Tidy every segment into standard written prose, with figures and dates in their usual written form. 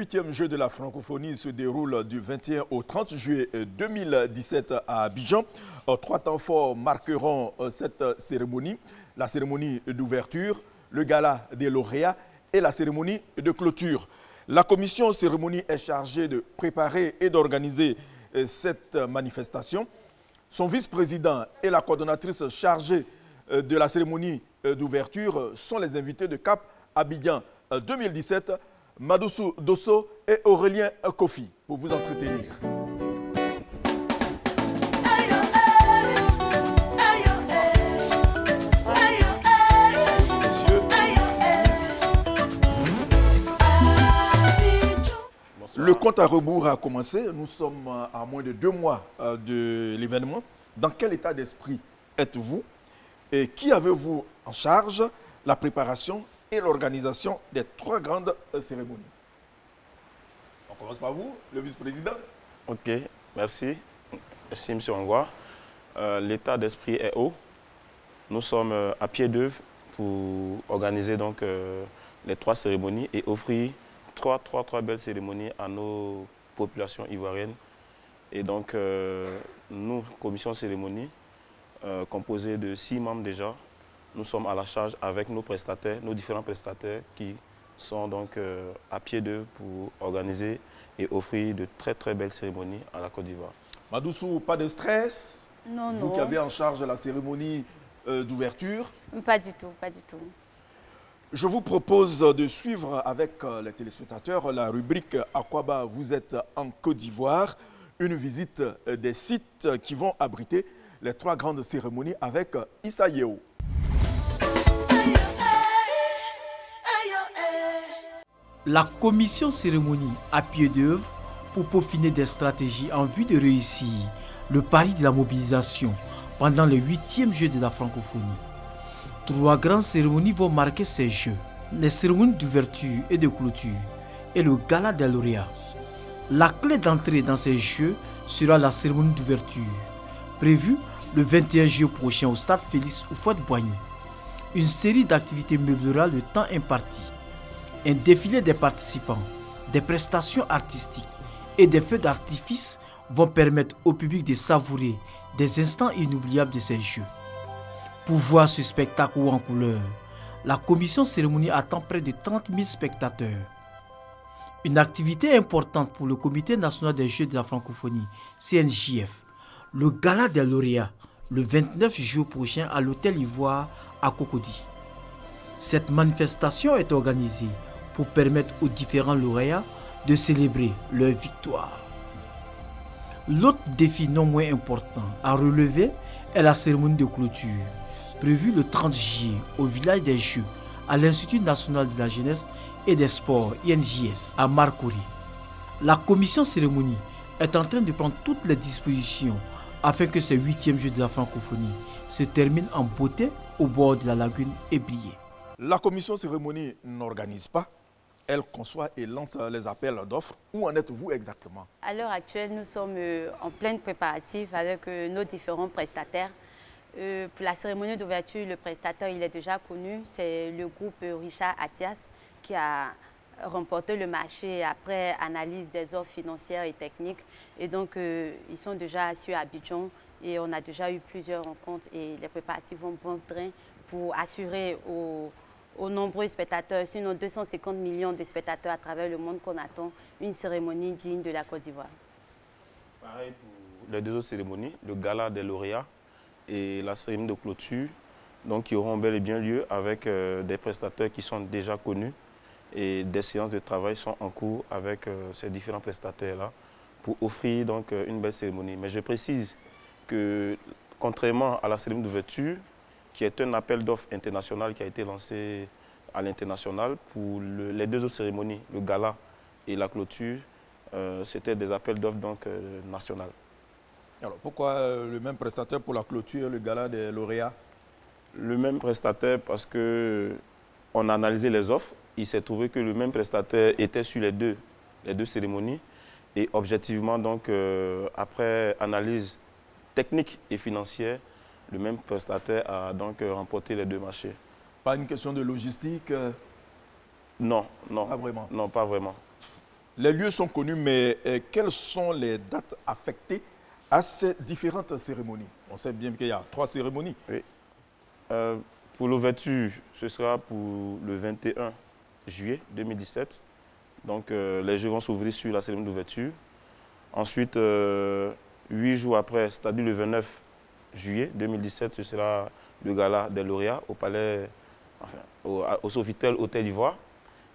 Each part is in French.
8e Jeux de la francophonie se déroule du 21 au 30 juillet 2017 à Abidjan. 3 temps forts marqueront cette cérémonie. La cérémonie d'ouverture, le gala des lauréats et la cérémonie de clôture. La commission cérémonie est chargée de préparer et d'organiser cette manifestation. Son vice-président et la coordonnatrice chargée de la cérémonie d'ouverture sont les invités de Cap Abidjan 2017, Madoussou Dosso et Aurélien Kofi, pour vous entretenir. Le compte à rebours a commencé. Nous sommes à moins de 2 mois de l'événement. Dans quel état d'esprit êtes-vous? Et qui avez-vous en charge la préparation et l'organisation des 3 grandes cérémonies? On commence par vous, le vice-président. Ok, merci. Merci, M. Angwa. L'état d'esprit est haut. Nous sommes à pied d'œuvre pour organiser donc, les 3 cérémonies et offrir trois belles cérémonies à nos populations ivoiriennes. Et donc, nous, commission cérémonie, composée de 6 membres déjà, nous sommes à la charge avec nos prestataires, nos différents prestataires qui sont donc à pied d'œuvre pour organiser et offrir de très belles cérémonies à la Côte d'Ivoire. Madoussou, pas de stress? Non, vous qui avez en charge la cérémonie d'ouverture? Pas du tout, pas du tout. Je vous propose de suivre avec les téléspectateurs la rubrique « Akwaba, vous êtes en Côte d'Ivoire », une visite des sites qui vont abriter les 3 grandes cérémonies avec Issa Yeo. La commission cérémonie à pied d'œuvre pour peaufiner des stratégies en vue de réussir le pari de la mobilisation pendant les 8e Jeux de la francophonie. 3 grandes cérémonies vont marquer ces Jeux, les cérémonies d'ouverture et de clôture et le gala des lauréats. La clé d'entrée dans ces Jeux sera la cérémonie d'ouverture, prévue le 21 juillet prochain au stade Félix Houphouët-Boigny. Une série d'activités meublera le temps imparti. Un défilé des participants, des prestations artistiques et des feux d'artifice vont permettre au public de savourer des instants inoubliables de ces Jeux. Pour voir ce spectacle en couleur, la commission cérémonie attend près de 30 000 spectateurs. Une activité importante pour le Comité national des Jeux de la francophonie, CNJF, le gala des lauréats, le 29 juillet prochain à l'Hôtel Ivoire à Cocody. Cette manifestation est organisée pour permettre aux différents lauréats de célébrer leur victoire. L'autre défi non moins important à relever est la cérémonie de clôture, prévue le 30 juillet au village des Jeux à l'Institut national de la jeunesse et des sports INJS à Marcory. La commission cérémonie est en train de prendre toutes les dispositions afin que ces 8e Jeux de la francophonie se terminent en beauté au bord de la lagune ébriée. La commission cérémonie n'organise pas, elle conçoit et lance les appels d'offres. Où en êtes-vous exactement? À l'heure actuelle, nous sommes en pleine préparatif avec nos différents prestataires. Pour la cérémonie d'ouverture, le prestataire il est déjà connu, c'est le groupe Richard Attias qui a remporté le marché après analyse des offres financières et techniques. Et donc, ils sont déjà sur Abidjan et on a déjà eu plusieurs rencontres et les préparatifs vont bon train pour assurer aux nombreux spectateurs, sinon 250 millions de spectateurs à travers le monde qu'on attend, une cérémonie digne de la Côte d'Ivoire. Pareil pour les 2 autres cérémonies, le gala des lauréats et la cérémonie de clôture, donc qui auront bel et bien lieu avec des prestataires qui sont déjà connus et des séances de travail sont en cours avec ces différents prestataires-là pour offrir donc une belle cérémonie. Mais je précise que contrairement à la cérémonie d'ouverture, qui est un appel d'offres international qui a été lancé à l'international, pour les 2 autres cérémonies, le gala et la clôture, c'était des appels d'offres nationaux. Alors pourquoi le même prestataire pour la clôture et le gala des lauréats? Le même prestataire parce qu'on a analysé les offres, il s'est trouvé que le même prestataire était sur les deux cérémonies et objectivement donc après analyse technique et financière, le même prestataire a donc remporté les 2 marchés. Pas une question de logistique? Non, non. Pas vraiment? Non, pas vraiment. Les lieux sont connus, mais quelles sont les dates affectées à ces différentes cérémonies? On sait bien qu'il y a 3 cérémonies. Oui. Pour l'ouverture, ce sera pour le 21 juillet 2017. Donc, les Jeux vont s'ouvrir sur la cérémonie d'ouverture. Ensuite, 8 jours après, c'est-à-dire le 29 juillet 2017, ce sera le gala des lauréats au palais, enfin, au Sofitel Hôtel d'Ivoire.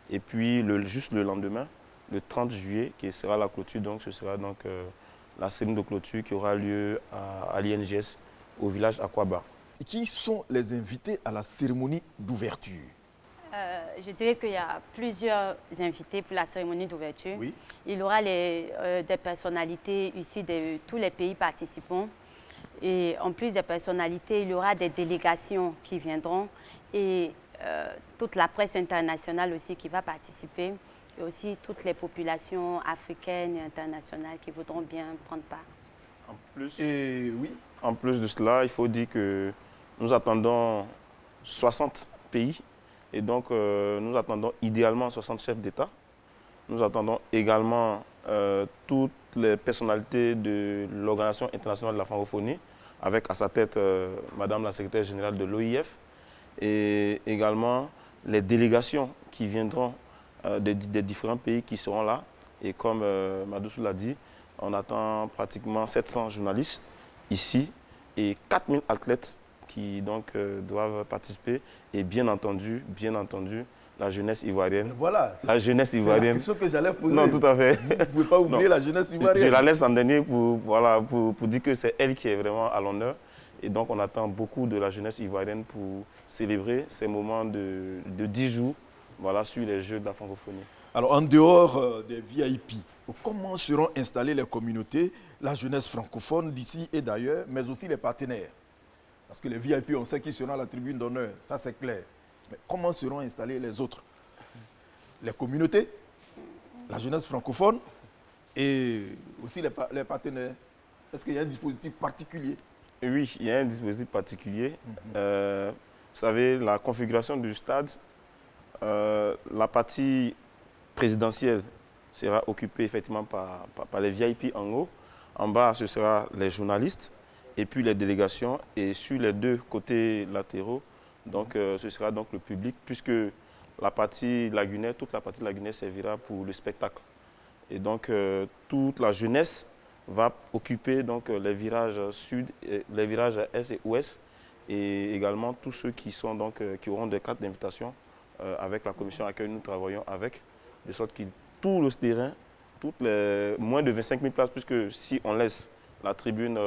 Et puis, juste le lendemain, le 30 juillet, qui sera la clôture, donc ce sera donc la cérémonie de clôture qui aura lieu à l'INGS, au village Aquaba. Qui sont les invités à la cérémonie d'ouverture? Je dirais qu'il y a plusieurs invités pour la cérémonie d'ouverture. Oui. Il y aura des personnalités issues de tous les pays participants. Et en plus des personnalités, il y aura des délégations qui viendront et toute la presse internationale aussi qui va participer. Et aussi toutes les populations africaines et internationales qui voudront bien prendre part. En plus de cela, il faut dire que nous attendons 60 pays et donc nous attendons idéalement 60 chefs d'État. Nous attendons également toutes les personnalités de l'Organisation internationale de la francophonie avec à sa tête Madame la secrétaire générale de l'OIF et également les délégations qui viendront des différents pays qui seront là. Et comme Madoussou l'a dit, on attend pratiquement 700 journalistes ici et 4000 athlètes qui donc doivent participer. Et bien entendu, la jeunesse ivoirienne. Voilà. La jeunesse ivoirienne. C'est la question que j'allais poser. Non, tout à fait. Vous ne pouvez pas oublier la jeunesse ivoirienne. Je la laisse en dernier pour dire que c'est elle qui est vraiment à l'honneur. Et donc, on attend beaucoup de la jeunesse ivoirienne pour célébrer ces moments de 10 jours sur les Jeux de la francophonie. Alors, en dehors des VIP, comment seront installées les communautés, la jeunesse francophone d'ici et d'ailleurs, mais aussi les partenaires? Parce que les VIP, on sait qu'ils seront à la tribune d'honneur, ça c'est clair. Mais comment seront installés les autres? Les communautés, la jeunesse francophone et aussi les partenaires. Est-ce qu'il y a un dispositif particulier? Oui, il y a un dispositif particulier. Vous savez, la configuration du stade, la partie présidentielle sera occupée effectivement par les VIP en haut. En bas, ce sera les journalistes et puis les délégations. Et sur les deux côtés latéraux, donc, ce sera donc le public, puisque la partie lagunaire, toute la partie lagunaire servira pour le spectacle. Et donc, toute la jeunesse va occuper donc, les virages sud, les virages est et ouest, et également tous ceux qui, sont, donc, qui auront des cartes d'invitation avec la commission accueil, nous travaillons avec, de sorte que tout le terrain, moins de 25 000 places, puisque si on laisse la tribune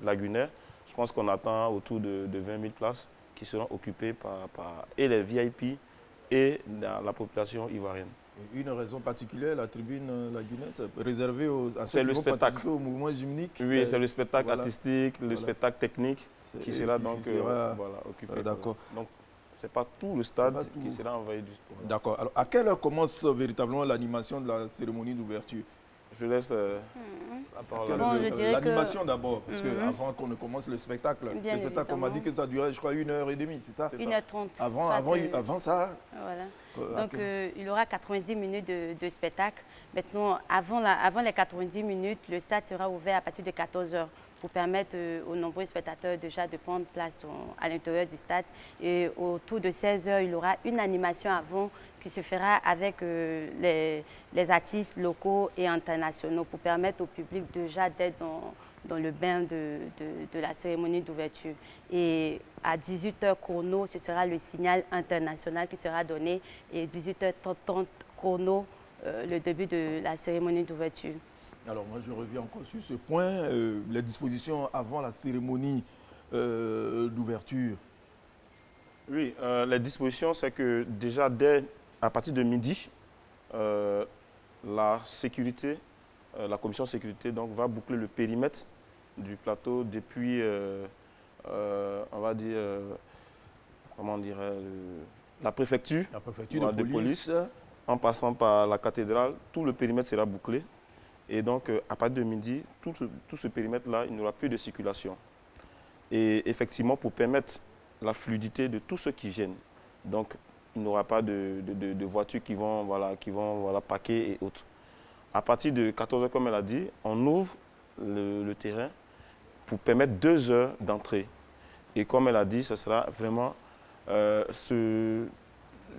lagunaire, je pense qu'on attend autour de 20 000 places qui seront occupées par et les VIP et la population ivoirienne. Une raison particulière, la tribune lagunaire, c'est réservé à ceux qui vont participer au mouvement gymnique? Oui, c'est le spectacle artistique, le spectacle technique qui sera donc occupé. D'accord. Donc, ce n'est pas tout le stade qui sera envahi du sport. D'accord. Alors, à quelle heure commence véritablement l'animation de la cérémonie d'ouverture? Je laisse la parole à l'animation d'abord, parce qu'avant qu'on ne commence le spectacle, on m'a dit que ça durait, je crois, 1h30, c'est ça? 1h30. Avant ça? Voilà. Donc, il y aura 90 minutes de spectacle. Maintenant, avant les 90 minutes, le stade sera ouvert à partir de 14h pour permettre aux nombreux spectateurs déjà de prendre place à l'intérieur du stade. Et autour de 16h, il y aura une animation avant qui se fera avec les artistes locaux et internationaux pour permettre au public déjà d'être dans le bain de la cérémonie d'ouverture. Et à 18h chrono, ce sera le signal international qui sera donné et 18h30 chrono, le début de la cérémonie d'ouverture. Alors moi je reviens encore sur ce point, les dispositions avant la cérémonie d'ouverture. Oui, les dispositions, c'est que déjà à partir de midi, la sécurité, la commission sécurité donc, va boucler le périmètre du plateau depuis, on va dire, comment dirait, la préfecture de police, en passant par la cathédrale, tout le périmètre sera bouclé. Et donc, à partir de midi, tout ce périmètre-là, il n'y aura plus de circulation. Et effectivement, pour permettre la fluidité de tous ceux qui viennent, donc il n'y aura pas de voitures qui vont paquer et autres. À partir de 14 h, comme elle a dit, on ouvre le terrain pour permettre 2 heures d'entrée. Et comme elle a dit, ce sera vraiment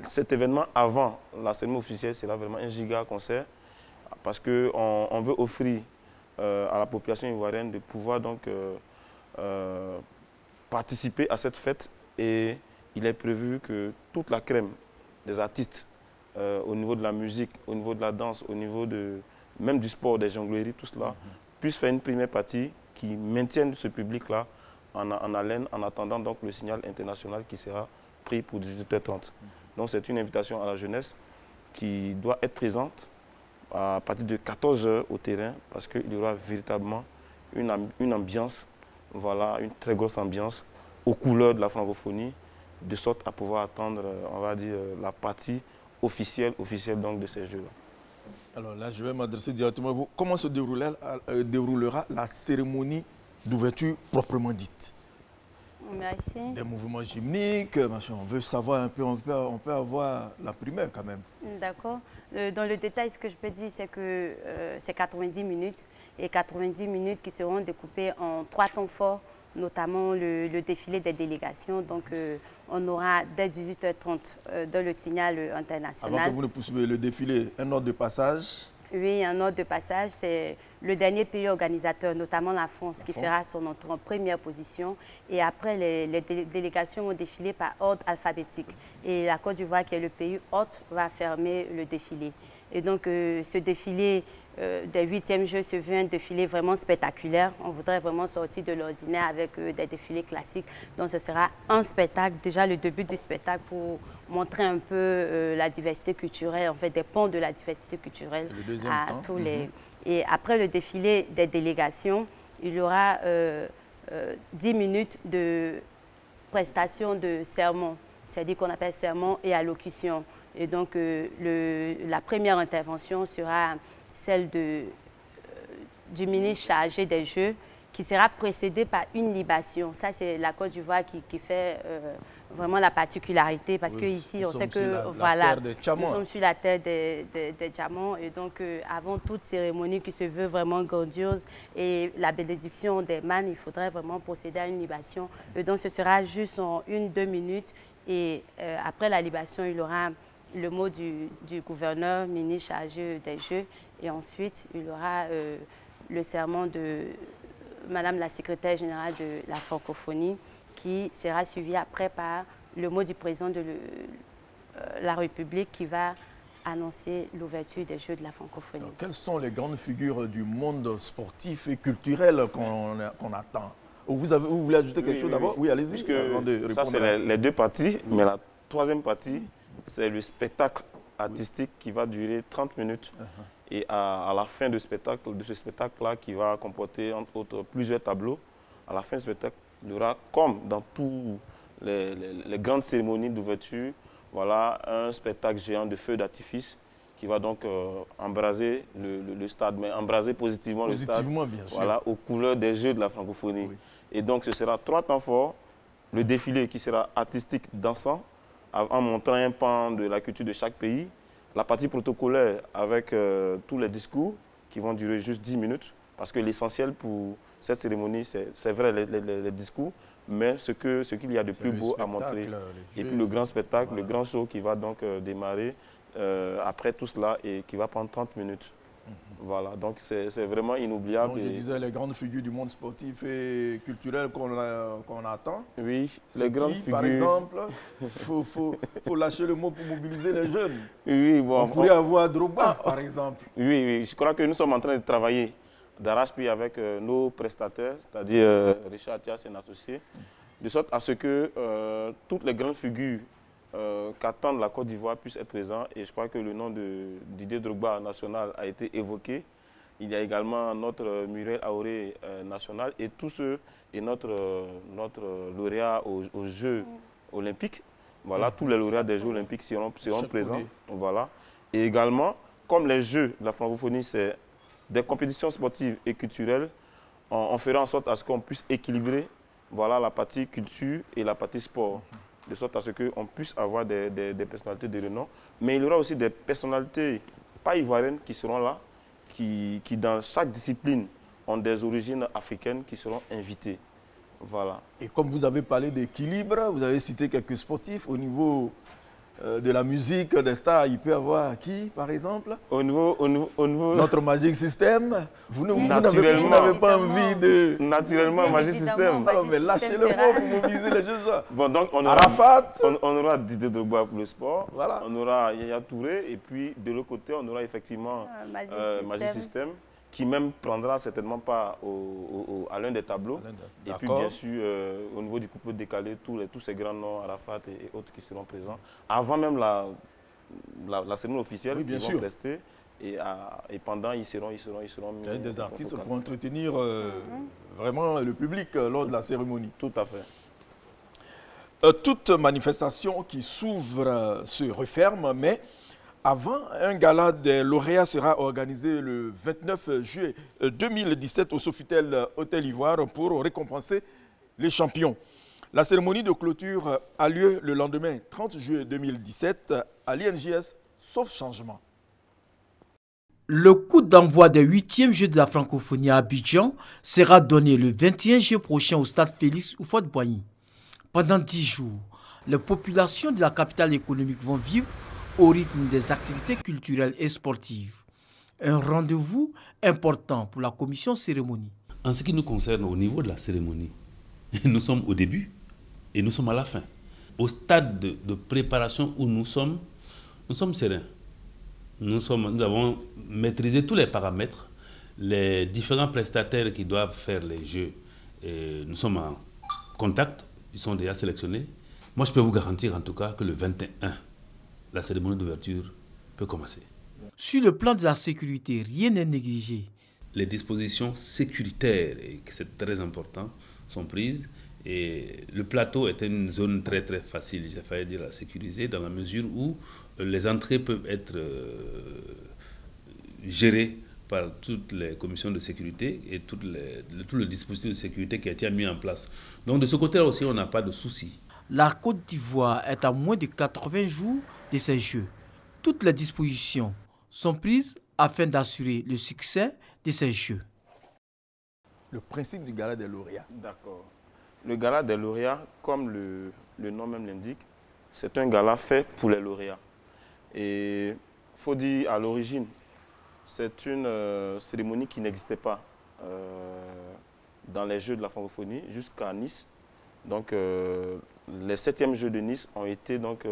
cet événement avant la cérémonie officielle, sera vraiment un giga concert parce qu'on veut offrir à la population ivoirienne de pouvoir donc participer à cette fête. Et il est prévu que toute la crème des artistes au niveau de la musique, au niveau de la danse, au niveau même du sport, des jongleries, tout cela, puisse faire une première partie qui maintienne ce public-là en haleine en attendant donc le signal international qui sera pris pour 18 h 30. Donc c'est une invitation à la jeunesse qui doit être présente à partir de 14 h au terrain parce qu'il y aura véritablement une ambiance, voilà, une très grosse ambiance aux couleurs de la francophonie, de sorte à pouvoir attendre, on va dire, la partie officielle donc, de ces Jeux-là. Alors là, je vais m'adresser directement à vous. Comment se déroulera la cérémonie d'ouverture proprement dite? Merci. Des mouvements gymniques, machin. On veut savoir un peu, on peut avoir la primeur quand même. D'accord. Dans le détail, ce que je peux dire, c'est que c'est 90 minutes. Et 90 minutes qui seront découpées en 3 temps forts, notamment le défilé des délégations. Donc, on aura dès 18 h 30 dans le signal international. Avant que vous ne poursuiviez le défilé, un ordre de passage? Oui, un ordre de passage. C'est le dernier pays organisateur, notamment la France, qui fera son entrée en première position. Et après, les délégations vont défiler par ordre alphabétique. Et la Côte d'Ivoire, qui est le pays hôte, va fermer le défilé. Et donc, ce défilé des 8e Jeux se veut un défilé vraiment spectaculaire. On voudrait vraiment sortir de l'ordinaire avec des défilés classiques. Donc, ce sera un spectacle, déjà le début du spectacle pour montrer un peu la diversité culturelle, en fait, des ponts de la diversité culturelle à tous les... Et après le défilé des délégations, il y aura 10 minutes de prestation de sermon, c'est-à-dire qu'on appelle sermon et allocution. Et donc, la première intervention sera celle du ministre chargé des Jeux, qui sera précédée par une libation. Ça, c'est la Côte d'Ivoire qui fait vraiment la particularité, parce qu'ici, on sait que voilà, nous sommes sur la terre des diamants. Et donc, avant toute cérémonie qui se veut vraiment grandiose et la bénédiction des mânes, il faudrait vraiment procéder à une libation. Et donc, ce sera juste en 1-2 minutes. Et après la libation, il y aura le mot du gouverneur, ministre chargé des Jeux. Et ensuite, il y aura le serment de Madame la secrétaire générale de la francophonie, qui sera suivi après par le mot du président de la République qui va annoncer l'ouverture des Jeux de la francophonie. Alors, quelles sont les grandes figures du monde sportif et culturel qu'on attend? Vous voulez ajouter quelque chose d'abord? Oui, allez-y. Ça, c'est les 2 parties, mais la 3e partie, c'est le spectacle artistique qui va durer 30 minutes. Et à la fin de ce spectacle-là, qui va comporter entre autres plusieurs tableaux, à la fin du spectacle, il y aura, comme dans toutes les grandes cérémonies d'ouverture, voilà, un spectacle géant de feux d'artifice qui va donc embraser le stade, mais embraser positivement le stade, bien sûr. Voilà, aux couleurs des Jeux de la francophonie. Oui. Et donc, ce sera 3 temps forts, le défilé qui sera artistique, dansant, en montrant un pan de la culture de chaque pays, la partie protocolaire avec tous les discours qui vont durer juste 10 minutes, parce que l'essentiel pour cette cérémonie, c'est vrai les discours, mais ce qu'il y a de plus beau à montrer. Et puis le grand spectacle, voilà. Le grand show qui va donc démarrer après tout cela et qui va prendre 30 minutes. Voilà, donc c'est vraiment inoubliable. Donc, je disais les grandes figures du monde sportif et culturel qu'on attend. Oui, les grandes figures. Par exemple, il faut lâcher le mot pour mobiliser les jeunes. Oui, bon, on pourrait avoir Drogba, par exemple. Oui, je crois que nous sommes en train de travailler d'arrache-pied avec nos prestataires, c'est-à-dire Richard Attias et associés, de sorte à ce que toutes les grandes figures qu'attendent la Côte d'Ivoire puissent être présents. Et je crois que le nom de Didier Drogba national a été évoqué. Il y a également notre Muriel Aoré national et tous ceux, et notre lauréat aux Jeux olympiques. Voilà, tous les lauréats des Jeux olympiques seront présents. Voilà. Et également, comme les Jeux de la francophonie, c'est des compétitions sportives et culturelles, on fera en sorte à ce qu'on puisse équilibrer, voilà, la partie culture et la partie sport, de sorte à ce qu'on puisse avoir des personnalités de renom. Mais il y aura aussi des personnalités pas ivoiriennes qui seront là, qui, dans chaque discipline, ont des origines africaines qui seront invités. Voilà. Et comme vous avez parlé d'équilibre, vous avez cité quelques sportifs au niveau de la musique, des stars. Il peut y avoir qui, par exemple? Au niveau... Notre Magic System. Vous Naturellement. n'avez pas envie de... Naturellement, Magic System. Alors, mais lâchez le mot pour mobiliser les choses. Bon, donc on aura Didier Drogba pour le sport. Voilà. On aura Yaya Touré. Et puis, de l'autre côté, on aura effectivement Magic System, qui même prendra certainement part à l'un des tableaux. Et puis, bien sûr, au niveau du couple décalé, tous ces grands noms, Arafat et autres qui seront présents, avant même la cérémonie officielle, oui, bien qui sûr. vont rester. Et pendant, ils seront il y a des artistes pour entretenir vraiment le public lors de la cérémonie. Tout à fait. Toute manifestation qui s'ouvre se referme, mais avant, un gala des lauréats sera organisé le 29 juillet 2017 au Sofitel Hôtel Ivoire pour récompenser les champions. La cérémonie de clôture a lieu le lendemain 30 juillet 2017 à l'INJS, sauf changement. Le coup d'envoi des 8e Jeux de la francophonie à Abidjan sera donné le 21 juillet prochain au stade Félix Houphouët-Boigny. Pendant 10 jours, les populations de la capitale économique vont vivre au rythme des activités culturelles et sportives. Un rendez-vous important pour la commission cérémonie. En ce qui nous concerne au niveau de la cérémonie, nous sommes au début et nous sommes à la fin. Au stade de préparation où nous sommes sereins. Nous avons maîtrisé tous les paramètres, les différents prestataires qui doivent faire les jeux. Et nous sommes en contact, ils sont déjà sélectionnés. Moi, je peux vous garantir en tout cas que le 21, la cérémonie d'ouverture peut commencer. Sur le plan de la sécurité, rien n'est négligé. Les dispositions sécuritaires, et c'est très important, sont prises. Et le plateau est une zone très très facile, j'ai failli dire, à sécuriser, dans la mesure où les entrées peuvent être gérées par toutes les commissions de sécurité et tout le dispositif de sécurité qui a été mis en place. Donc de ce côté-là aussi, on n'a pas de souci. La Côte d'Ivoire est à moins de 80 jours de ces Jeux. Toutes les dispositions sont prises afin d'assurer le succès de ces Jeux. Le principe du gala des lauréats. D'accord. Le gala des lauréats, comme le nom même l'indique, c'est un gala fait pour les lauréats. Et il faut dire à l'origine, c'est une cérémonie qui n'existait pas dans les Jeux de la francophonie jusqu'à Nice. Donc les 7e Jeux de Nice ont été donc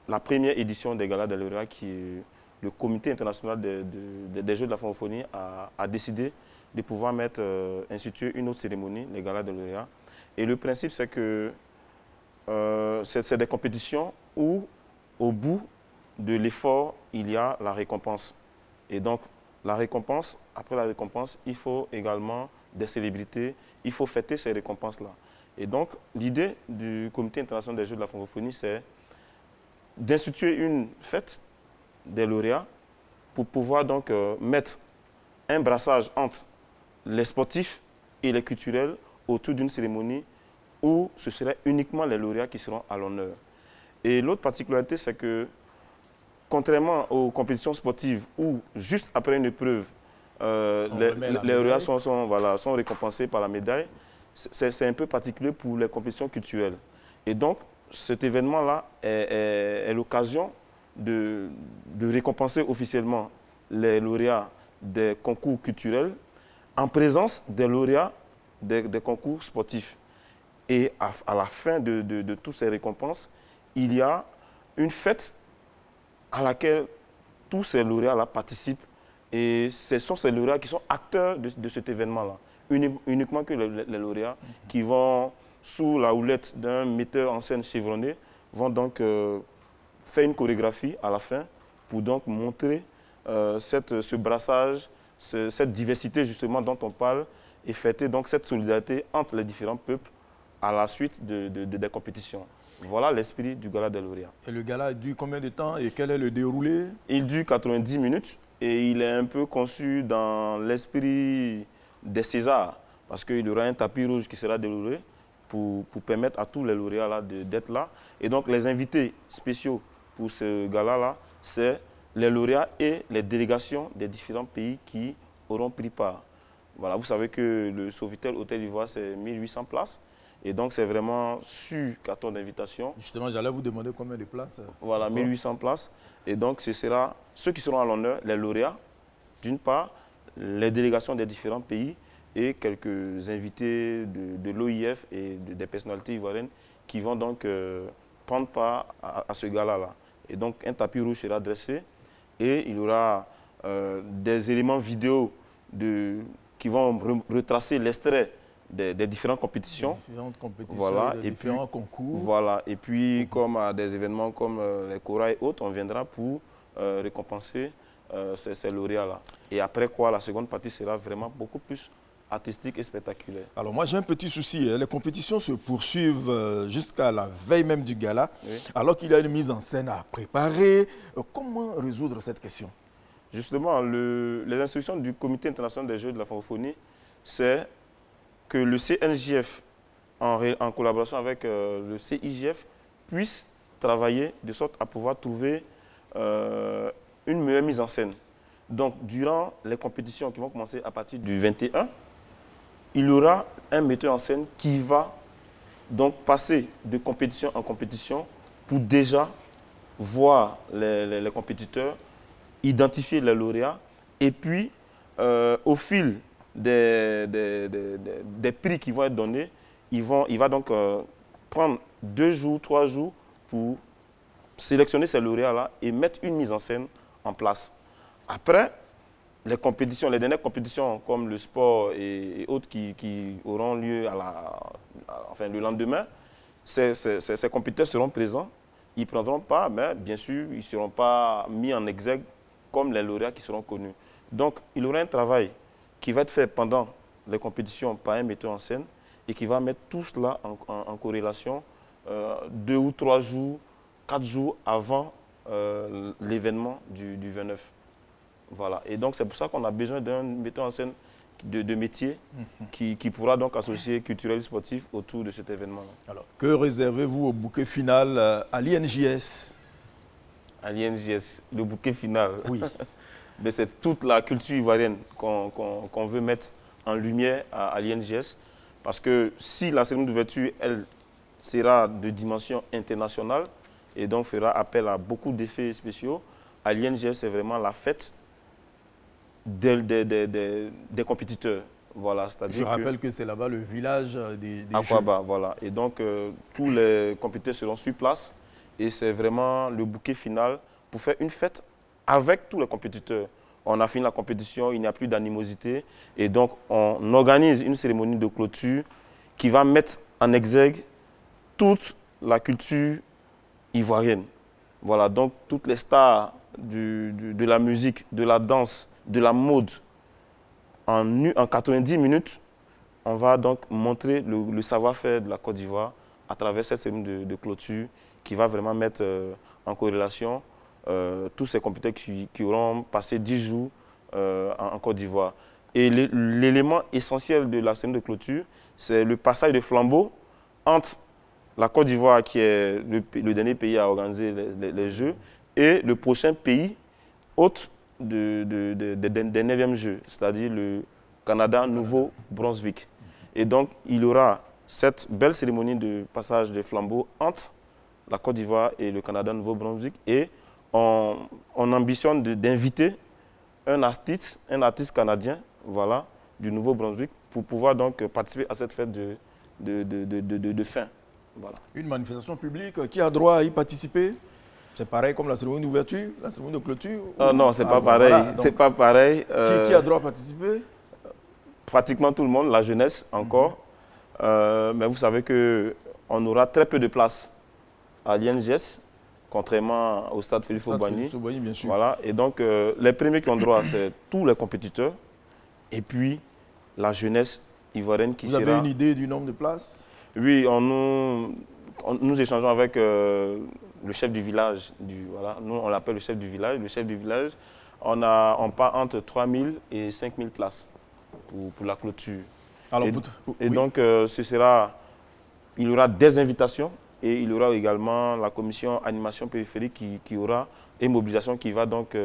la première édition des galas des lauréats qui le comité international des Jeux de la francophonie a décidé de pouvoir instituer une autre cérémonie, les galas des lauréats. Et le principe, c'est que c'est des compétitions où, au bout de l'effort, il y a la récompense. Et donc, la récompense, après la récompense, il faut également des célébrités, il faut fêter ces récompenses-là. Et donc, l'idée du comité international des Jeux de la francophonie, c'est d'instituer une fête des lauréats pour pouvoir donc mettre un brassage entre les sportifs et les culturels autour d'une cérémonie où ce serait uniquement les lauréats qui seront à l'honneur. Et l'autre particularité, c'est que, contrairement aux compétitions sportives où, juste après une épreuve, les lauréats sont récompensés par la médaille, c'est un peu particulier pour les compétitions culturelles. Et donc, cet événement-là est l'occasion de récompenser officiellement les lauréats des concours culturels en présence des lauréats des concours sportifs. Et à la fin de toutes ces récompenses, il y a une fête à laquelle tous ces lauréats-là participent. Et ce sont ces lauréats qui sont acteurs de cet événement-là. Uniquement que les lauréats qui vont, sous la houlette d'un metteur en scène chevronné, vont donc faire une chorégraphie à la fin pour donc montrer ce brassage, cette diversité justement dont on parle et fêter donc cette solidarité entre les différents peuples à la suite des compétitions. Voilà l'esprit du gala des lauréats. Et le gala dure combien de temps et quel est le déroulé? Il dure 90 minutes et il est un peu conçu dans l'esprit des Césars parce qu'il y aura un tapis rouge qui sera déroulé pour permettre à tous les lauréats d'être là. Et donc les invités spéciaux pour ce gala-là, c'est les lauréats et les délégations des différents pays qui auront pris part. Voilà, vous savez que le Sofitel Hôtel Ivoire, c'est 1800 places. Et donc, c'est vraiment sur carton d'invitation. Justement, j'allais vous demander combien de places. Voilà, 1800 places. Et donc, ce sera ceux qui seront à l'honneur, les lauréats, d'une part, les délégations des différents pays et quelques invités de l'OIF et des personnalités ivoiriennes qui vont donc prendre part à ce gala-là. Et donc, un tapis rouge sera dressé et il y aura des éléments vidéo qui vont retracer l'extrait des différentes compétitions. Voilà, et différents concours. Voilà, et puis comme à des événements comme les Cora et autres, on viendra pour récompenser ces lauréats-là. Et après quoi, la seconde partie sera vraiment beaucoup plus artistique et spectaculaire. Alors moi j'ai un petit souci, les compétitions se poursuivent jusqu'à la veille même du gala, oui. Alors qu'il y a une mise en scène à préparer. Comment résoudre cette question? Justement, les instructions du Comité international des Jeux de la francophonie, c'est que le CNJF, en collaboration avec le CIJF, puisse travailler de sorte à pouvoir trouver une meilleure mise en scène. Donc, durant les compétitions qui vont commencer à partir du 21, il y aura un metteur en scène qui va donc passer de compétition en compétition pour déjà voir les compétiteurs, identifier les lauréats et puis au fil des prix qui vont être donnés, il va donc prendre 2 jours, 3 jours pour sélectionner ces lauréats-là et mettre une mise en scène en place. Après, les compétitions, les dernières compétitions comme le sport et autres qui auront lieu enfin, le lendemain, ces compétiteurs seront présents, ils prendront part, mais bien sûr, ils ne seront pas mis en exergue comme les lauréats qui seront connus. Donc, il y aura un travail qui va être fait pendant les compétitions par un metteur en scène et qui va mettre tout cela en corrélation 2 ou 3 jours, 4 jours avant l'événement du 29. Voilà. Et donc, c'est pour ça qu'on a besoin d'un metteur en scène de métier qui pourra donc associer culturel et sportif autour de cet événement-là. Alors, que réservez-vous au bouquet final à l'INJS? À l'INJS, le bouquet final. Oui. C'est toute la culture ivoirienne qu'on veut mettre en lumière à l'INJS. Parce que si la cérémonie d'ouverture, elle sera de dimension internationale et donc fera appel à beaucoup d'effets spéciaux, à l'INJS, c'est vraiment la fête des compétiteurs. Voilà, je rappelle que c'est là-bas le village des Aquaba, voilà. Et donc, tous les compétiteurs seront sur place. Et c'est vraiment le bouquet final pour faire une fête avec tous les compétiteurs. On a fini la compétition, il n'y a plus d'animosité. Et donc, on organise une cérémonie de clôture qui va mettre en exergue toute la culture ivoirienne. Voilà, donc toutes les stars de la musique, de la danse, de la mode. En 90 minutes, on va donc montrer le savoir-faire de la Côte d'Ivoire à travers cette cérémonie de clôture qui va vraiment mettre en corrélation tous ces compétiteurs qui auront passé 10 jours en Côte d'Ivoire. Et l'élément essentiel de la cérémonie de clôture, c'est le passage de flambeau entre la Côte d'Ivoire, qui est le dernier pays à organiser les Jeux, et le prochain pays hôte des 9e Jeux, c'est-à-dire le Canada Nouveau-Brunswick. Et donc, il y aura cette belle cérémonie de passage des flambeaux entre la Côte d'Ivoire et le Canada Nouveau-Brunswick. Et on ambitionne d'inviter un artiste canadien, voilà, du Nouveau-Brunswick pour pouvoir donc participer à cette fête de fin. Voilà. Une manifestation publique, qui a droit à y participer? C'est pareil comme la cérémonie d'ouverture, la cérémonie de clôture? Non, c'est pas pareil. Voilà. C'est pas pareil. Qui a droit à participer? Pratiquement tout le monde, la jeunesse encore. Mais vous savez qu'on aura très peu de places à l'INJS, contrairement au stade Félix Houphouët-Boigny. Bien sûr. Voilà. Et donc, les premiers qui ont droit, c'est tous les compétiteurs. Et puis, la jeunesse ivoirienne qui sera... Vous avez une idée du nombre de places? Oui, nous échangeons avec le chef du village. Voilà. Nous, on l'appelle le chef du village. Le chef du village, on part entre 3 000 et 5 000 places pour la clôture. Alors, donc, il y aura des invitations Et il y aura également la commission animation périphérique qui aura une mobilisation qui va donc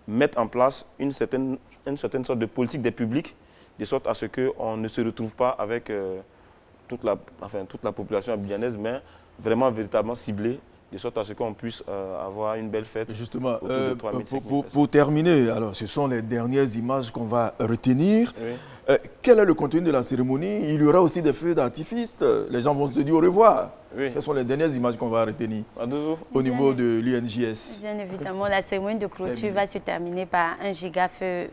mettre en place une certaine sorte de politique des publics, de sorte à ce qu'on ne se retrouve pas avec toute la population abidjanaise, mais vraiment véritablement ciblée, de sorte à ce qu'on puisse avoir une belle fête. Justement, pour terminer, alors ce sont les dernières images qu'on va retenir. Oui. Quel est le contenu de la cérémonie? Il y aura aussi des feux d'artifice. Les gens vont se dire au revoir. Oui. Quelles sont les dernières images qu'on va retenir au niveau de l'INJS? Bien évidemment, la cérémonie de clôture va se terminer par un giga feu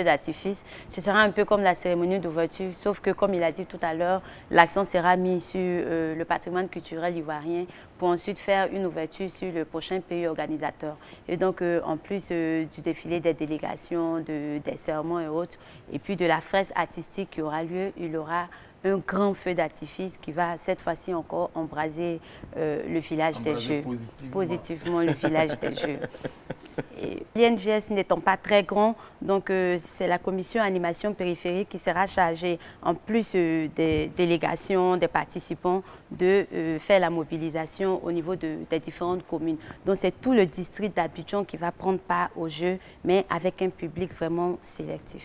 d'artifice. Ce sera un peu comme la cérémonie d'ouverture, sauf que, comme il a dit tout à l'heure, l'accent sera mis sur le patrimoine culturel ivoirien pour ensuite faire une ouverture sur le prochain pays organisateur. Et donc, en plus du défilé des délégations, des sermons et autres, et puis de la fresque artistique qui aura lieu, il y aura un grand feu d'artifice qui va cette fois-ci encore embraser le village des Jeux. Positivement le village des Jeux. L'INJS n'étant pas très grand, donc c'est la commission animation périphérique qui sera chargée, en plus des délégations, des participants, de faire la mobilisation au niveau des différentes communes. Donc c'est tout le district d'Abidjan qui va prendre part aux Jeux, mais avec un public vraiment sélectif.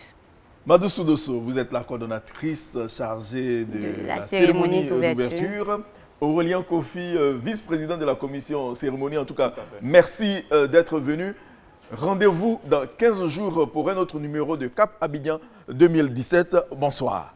Madoussou Dosso, vous êtes la coordonnatrice chargée de la cérémonie d'ouverture. Aurélien Kofi, vice-président de la commission cérémonie. En tout cas, merci d'être venu. Rendez-vous dans 15 jours pour un autre numéro de Cap Abidjan 2017. Bonsoir.